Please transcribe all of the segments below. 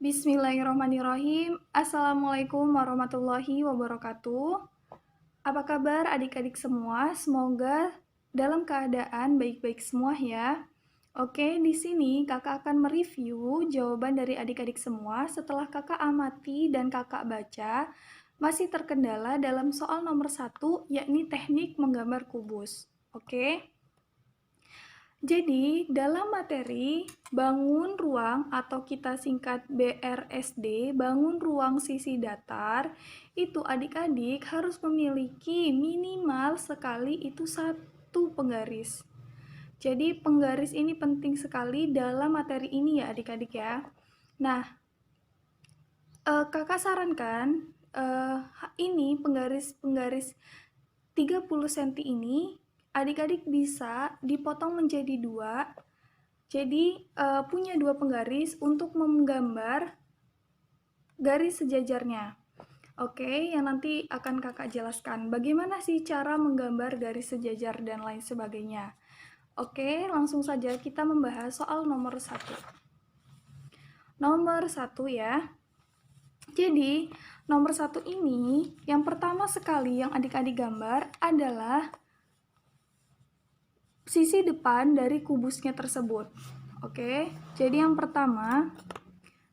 Bismillahirrahmanirrahim. Assalamualaikum warahmatullahi wabarakatuh. Apa kabar adik-adik semua? Semoga dalam keadaan baik-baik semua ya. Oke, di sini kakak akan mereview jawaban dari adik-adik semua setelah kakak amati dan kakak baca masih terkendala dalam soal nomor 1, yakni teknik menggambar kubus. Oke. Jadi, dalam materi bangun ruang atau kita singkat BRSD, bangun ruang sisi datar, itu adik-adik harus memiliki minimal sekali itu satu penggaris. Jadi, penggaris ini penting sekali dalam materi ini ya adik-adik ya. Nah, kakak sarankan ini penggaris 30 cm ini adik-adik bisa dipotong menjadi 2, jadi punya 2 penggaris untuk menggambar garis sejajarnya. Oke, yang nanti akan kakak jelaskan bagaimana sih cara menggambar garis sejajar dan lain sebagainya. Oke, langsung saja kita membahas soal nomor 1. Nomor 1 ya. Jadi, nomor 1 ini yang pertama sekali yang adik-adik gambar adalah sisi depan dari kubusnya tersebut. Oke, jadi yang pertama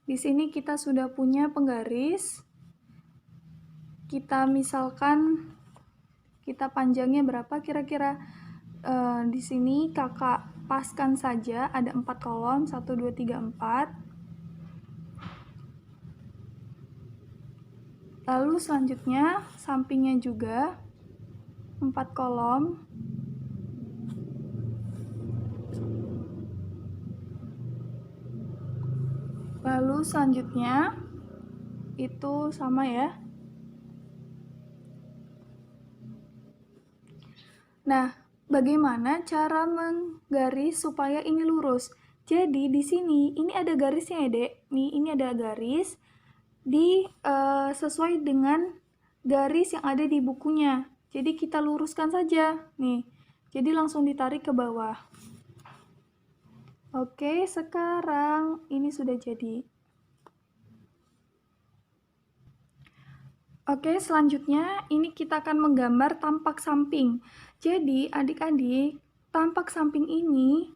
di sini kita sudah punya penggaris. Kita misalkan kita panjangnya berapa kira-kira? Di sini kakak paskan saja ada 4 kolom, 1 2 3 4. Lalu selanjutnya sampingnya juga 4 kolom. Lalu selanjutnya itu sama ya. Nah, bagaimana cara menggaris supaya ini lurus? Jadi di sini ini ada garisnya ya, Dek. Nih, ini ada garis sesuai dengan garis yang ada di bukunya. Jadi kita luruskan saja. Nih. Jadi langsung ditarik ke bawah. Oke, sekarang ini sudah jadi. Oke, selanjutnya ini kita akan menggambar tampak samping. Jadi, adik-adik, tampak samping ini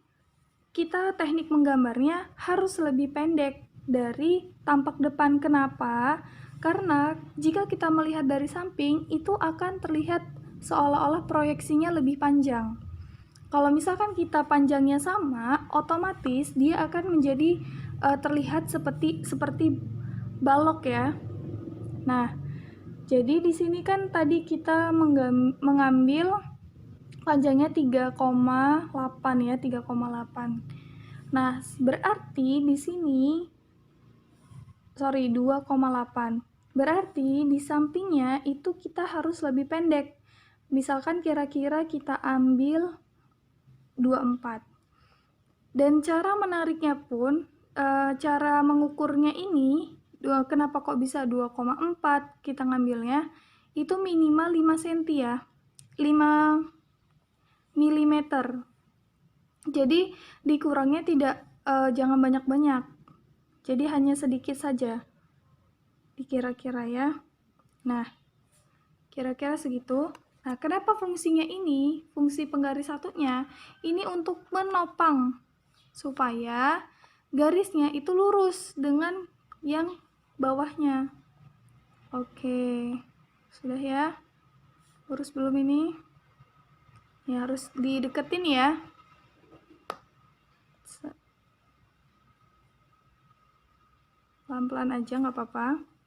kita teknik menggambarnya harus lebih pendek dari tampak depan. Kenapa? Karena jika kita melihat dari samping, itu akan terlihat seolah-olah proyeksinya lebih panjang. Kalau misalkan kita panjangnya sama, otomatis dia akan menjadi terlihat seperti balok ya. Nah, jadi di sini kan tadi kita mengambil panjangnya 3,8 ya, 3,8. Nah, berarti di sini 2,8. Berarti di sampingnya itu kita harus lebih pendek. Misalkan kira-kira kita ambil 24. Dan cara menariknya pun, cara mengukurnya ini, kenapa kok bisa 2,4 kita ngambilnya, itu minimal 5 cm ya, 5 mm. Jadi dikurangnya jangan banyak-banyak, jadi hanya sedikit saja, dikira-kira ya. Nah, kira-kira segitu. Nah, kenapa fungsinya ini, fungsi penggaris satunya, ini untuk menopang supaya garisnya itu lurus dengan yang bawahnya. Oke, sudah ya? Lurus belum ini? Ya, harus dideketin ya. Pelan-pelan aja, nggak apa-apa.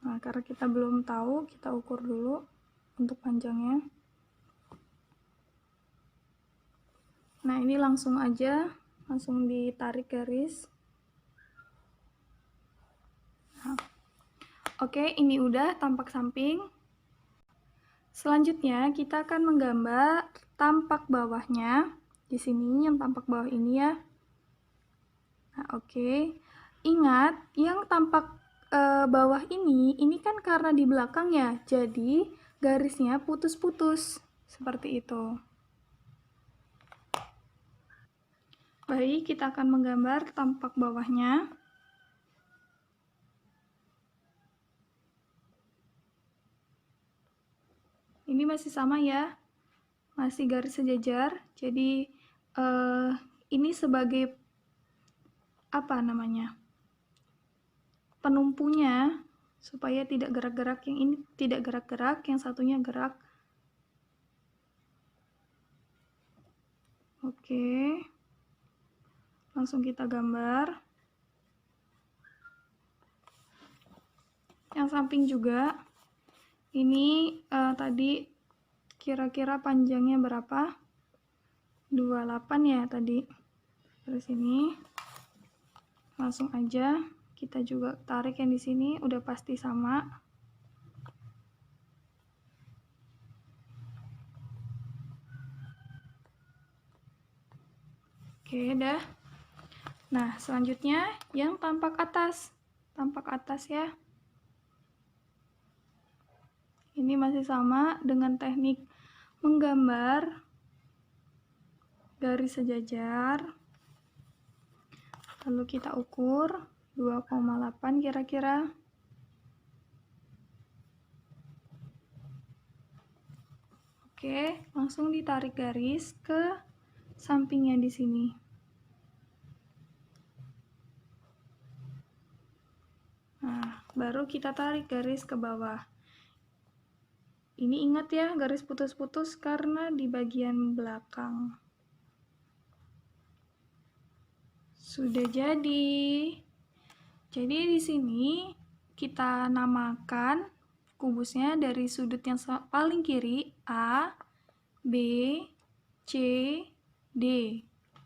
Nah, karena kita belum tahu, kita ukur dulu untuk panjangnya. Nah, ini langsung aja, langsung ditarik garis. Nah, oke, ini udah tampak samping. Selanjutnya, kita akan menggambar tampak bawahnya. Di sini yang tampak bawah ini ya. Nah, oke. Ingat, yang tampak bawah ini kan karena di belakangnya, jadi garisnya putus-putus seperti itu. Baik, kita akan menggambar tampak bawahnya. Ini masih sama ya, masih garis sejajar. Jadi ini sebagai apa namanya? Penumpunya supaya tidak gerak-gerak, yang ini tidak gerak-gerak, yang satunya gerak. Oke. Langsung kita gambar. Yang samping juga. Ini tadi kira-kira panjangnya berapa? 28 ya tadi. Terus ini langsung aja kita juga tarik yang di sini, udah pasti sama. Oke, dah. Nah, selanjutnya yang tampak atas. Tampak atas ya. Ini masih sama dengan teknik menggambar garis sejajar. Lalu kita ukur 2,8 kira-kira. Oke, langsung ditarik garis ke sampingnya di sini. Nah, baru kita tarik garis ke bawah. Ini ingat ya, garis putus-putus karena di bagian belakang. Sudah jadi. Jadi di sini kita namakan kubusnya dari sudut yang paling kiri A, B, C, D.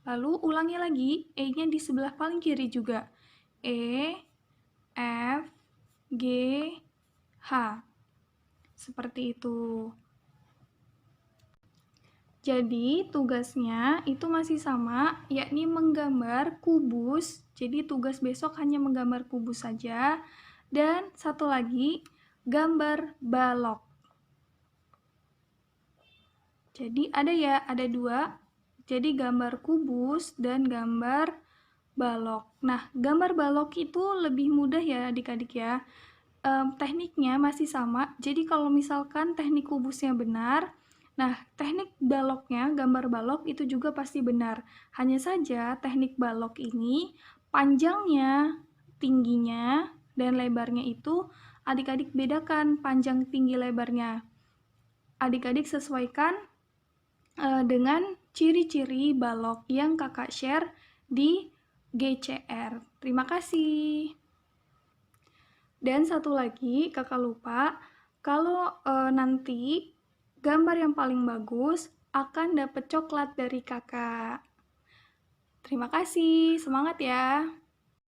Lalu ulangi lagi, E-nya di sebelah paling kiri juga. E, F, G, H. Seperti itu. Jadi tugasnya itu masih sama, yakni menggambar kubus. Jadi tugas besok hanya menggambar kubus saja. Dan satu lagi, gambar balok. Jadi ada dua. Jadi gambar kubus dan gambar balok. Nah, gambar balok itu lebih mudah ya adik-adik ya. Tekniknya masih sama. Jadi kalau misalkan teknik kubusnya benar, nah teknik baloknya, gambar balok itu juga pasti benar. Hanya saja teknik balok ini panjangnya, tingginya, dan lebarnya itu adik-adik bedakan panjang, tinggi, lebarnya. Adik-adik sesuaikan dengan ciri-ciri balok yang kakak share di GCR. Terima kasih. Dan satu lagi, kakak lupa, kalau nanti gambar yang paling bagus akan dapat coklat dari kakak. Terima kasih, semangat ya!